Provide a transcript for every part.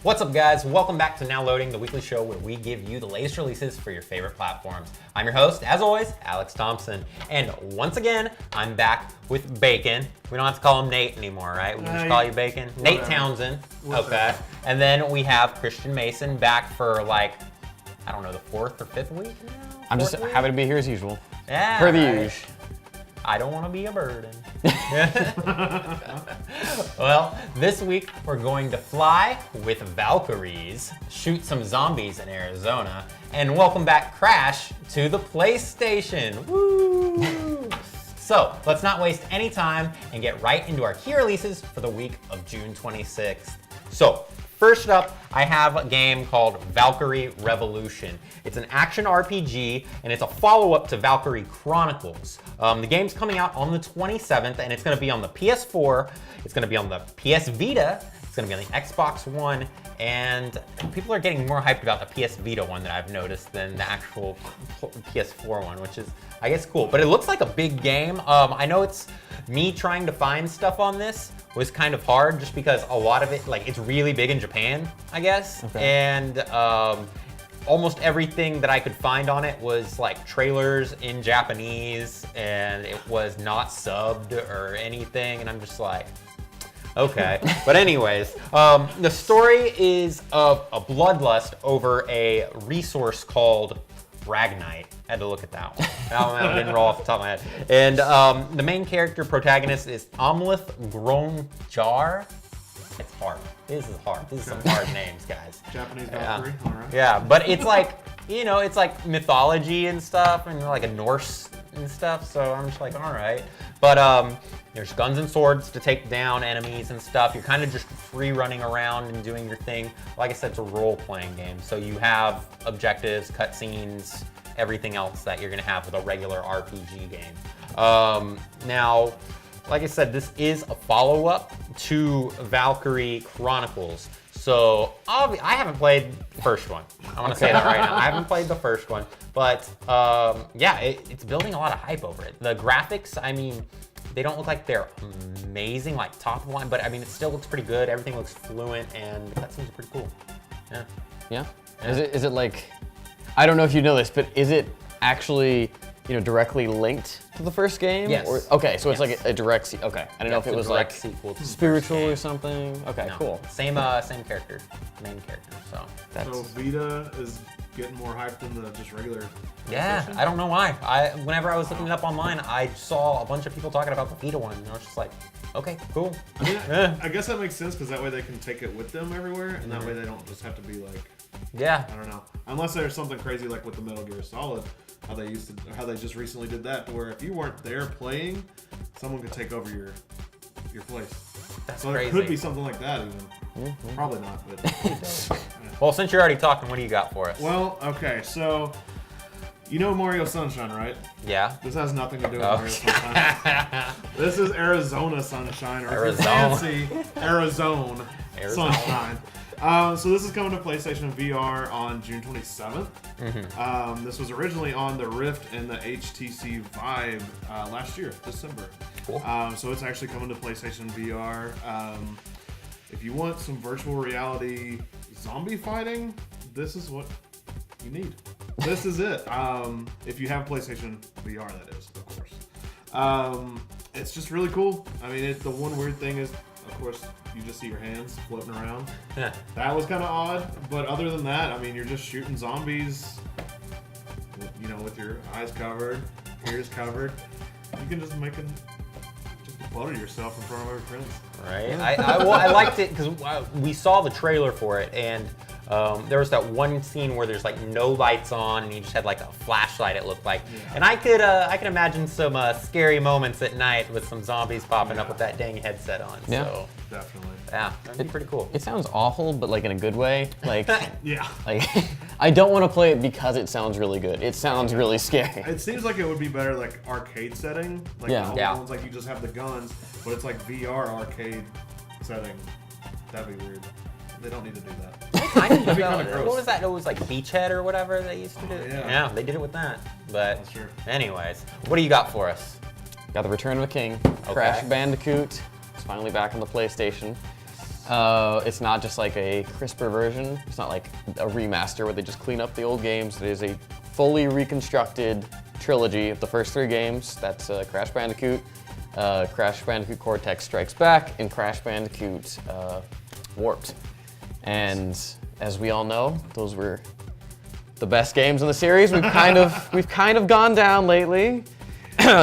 What's up, guys? Welcome back to Now Loading, the weekly show where we give you the latest releases for your favorite platforms. I'm your host, as always, Alex Thompson. And once again, I'm back with Bacon. We don't have to call him Nate anymore, right? We can just call you Bacon. Whatever. Nate Townsend. Okay. And then we have Christian Mason back for like, I don't know, the fourth or fifth week now? I'm just happy to be here as usual. Yeah. Per the usual. I don't want to be a burden. Well, this week we're going to fly with Valkyries, shoot some zombies in Arizona, and welcome back Crash to the PlayStation. Woo! So let's not waste any time and get right into our key releases for the week of June 26th. So first up, I have a game called Valkyria Revolution. It's an action RPG, and it's a follow-up to Valkyria Chronicles. The game's coming out on the 27th, and it's going to be on the PS4, it's going to be on the PS Vita, it's going to be on the Xbox One, and people are getting more hyped about the PS Vita one that I've noticed than the actual PS4 one, which is, I guess, cool. But it looks like a big game. I know it's me trying to find stuff on this was kind of hard just because a lot of it, like, it's really big in Japan, I guess. Okay. And almost everything that I could find on it was like trailers in Japanese, and it was not subbed or anything, and I'm just like, okay. But anyways, the story is of a bloodlust over a resource called Ragnite. I had to look at that one. That didn't roll off the top of my head. And the main character protagonist is Amleth Gromjar. It's hard. This is hard. This is some hard names, guys. Japanese Valkyrie, all right. Yeah, but it's like, you know, it's like mythology and stuff, and like a Norse and stuff, so I'm just like, all right. But there's guns and swords to take down enemies and stuff. You're kind of just free running around and doing your thing. Like I said, it's a role-playing game, so you have objectives, cutscenes, everything else that you're gonna have with a regular RPG game. Now, like I said, this is a follow-up to Valkyria Chronicles. So, I haven't played the first one. I want to say that right now. I haven't played the first one, but yeah, it's building a lot of hype over it. The graphics, I mean, they don't look like they're amazing, like top of the line, but I mean, it still looks pretty good. Everything looks fluent, and the cutscenes are pretty cool. Yeah. Yeah? Is it like, I don't know if you know this, but is it actually, you know, directly linked to the first game? Yes. Or, okay, so it's like a direct okay. I don't know if it was like sequel to spiritual or something. Okay, no. Cool. Same character, main character. So So Vita is getting more hype than the just regular. Yeah, I don't know why. Whenever I was looking it up online, I saw a bunch of people talking about the Vita one, and I was just like, okay, cool. I mean, I guess that makes sense because that way they can take it with them everywhere, and that way they don't just have to be like, yeah, I don't know, unless there's something crazy like with the Metal Gear Solid. How they just recently did that, to where if you weren't there playing, someone could take over your place. That's so crazy. It could be something like that even. Probably not, but. Yeah. Well, since you're already talking, what do you got for us? Well, okay, so you know Mario Sunshine, right? Yeah. This has nothing to do with Mario Sunshine. This is Arizona Sunshine, or fancy Arizona Sunshine. So this is coming to PlayStation VR on June 27th. Mm-hmm. This was originally on the Rift and the HTC Vive last year, December. Cool. So it's actually coming to PlayStation VR. If you want some virtual reality zombie fighting, this is what you need. This is it. If you have PlayStation VR, that is, of course. It's just really cool. I mean, the one weird thing is, of course, you just see your hands floating around. Yeah. That was kind of odd, but other than that, I mean, you're just shooting zombies, you know, with your eyes covered, ears covered. You can just butter yourself in front of your friends. Right. I liked it because we saw the trailer for it, and there was that one scene where there's like no lights on, and you just had like a flashlight. It looked like, yeah. And I can imagine some scary moments at night with some zombies popping up with that dang headset on. Yeah. So definitely. Yeah, that'd be pretty cool. It sounds awful, but like in a good way. Like, yeah. Like, I don't want to play it because it sounds really good. It sounds really scary. It seems like it would be better like arcade setting. Like the old ones, like you just have the guns, but it's like VR arcade setting. That'd be weird. They don't need to do that. I didn't know. What was that? It was like Beachhead or whatever they used to do. Yeah, they did it with that. But that's true. Anyways, what do you got for us? Got the Return of a King. Okay. Crash Bandicoot. It's finally back on the PlayStation. It's not just like a crisper version. It's not like a remaster where they just clean up the old games. It is a fully reconstructed trilogy of the first 3 games. That's Crash Bandicoot, Crash Bandicoot Cortex Strikes Back, and Crash Bandicoot Warped. And as we all know, those were the best games in the series. We've kind of gone down lately.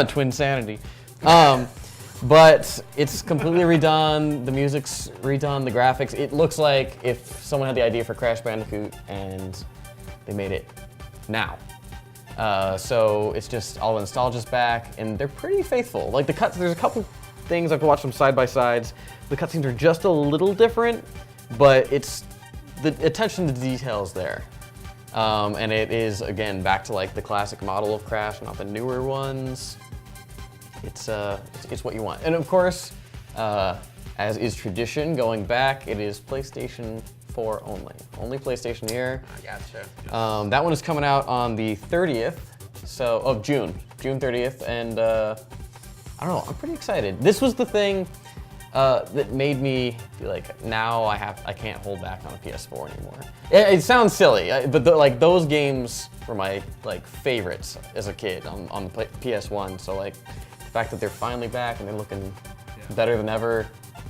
Twin sanity. But it's completely redone. The music's redone. The graphics. It looks like if someone had the idea for Crash Bandicoot and they made it now. So it's just all the nostalgia's back, and they're pretty faithful. Like the cuts, there's a couple things I've watched them side by sides. The cutscenes are just a little different, but it's the attention to details there. And it is, again, back to like the classic model of Crash, not the newer ones. It's what you want. And of course, as is tradition, going back, it is PlayStation 4 only. Only PlayStation here. I gotcha. That one is coming out on the 30th of June 30th, and I don't know, I'm pretty excited. This was the thing that made me be like, now I can't hold back on a PS4 anymore. It sounds silly, but like those games were my like favorites as a kid on the PS1. So like the fact that they're finally back and they're looking better than ever,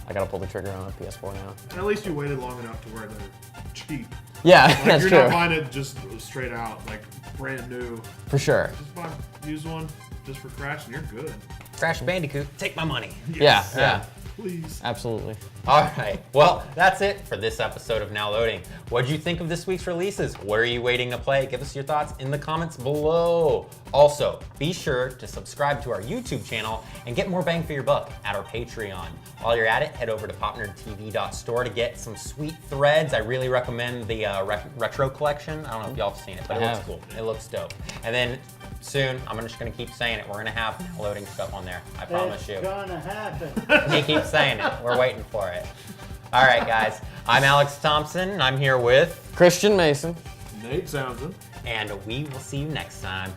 I gotta pull the trigger on a PS4 now. And at least you waited long enough to where they're cheap. Yeah, Like, that's you're true. not buying it just straight out, like brand new. For sure. Just buy use one just for Crash and you're good. Crash Bandicoot, take my money. Yes. Yeah. Please. Absolutely. All right, well, that's it for this episode of Now Loading. What did you think of this week's releases? What are you waiting to play? Give us your thoughts in the comments below. Also, be sure to subscribe to our YouTube channel and get more bang for your buck at our Patreon. While you're at it, head over to popnerdtv.store to get some sweet threads. I really recommend the retro collection. I don't know if y'all have seen it, but it looks cool. It looks dope. And then soon, I'm just gonna keep saying it, we're gonna have Now Loading stuff on there. I promise you. It's gonna happen. He keeps saying it. We're waiting for it. All right, guys. I'm Alex Thompson, and I'm here with Christian Mason. Nate Townsend. and we will see you next time.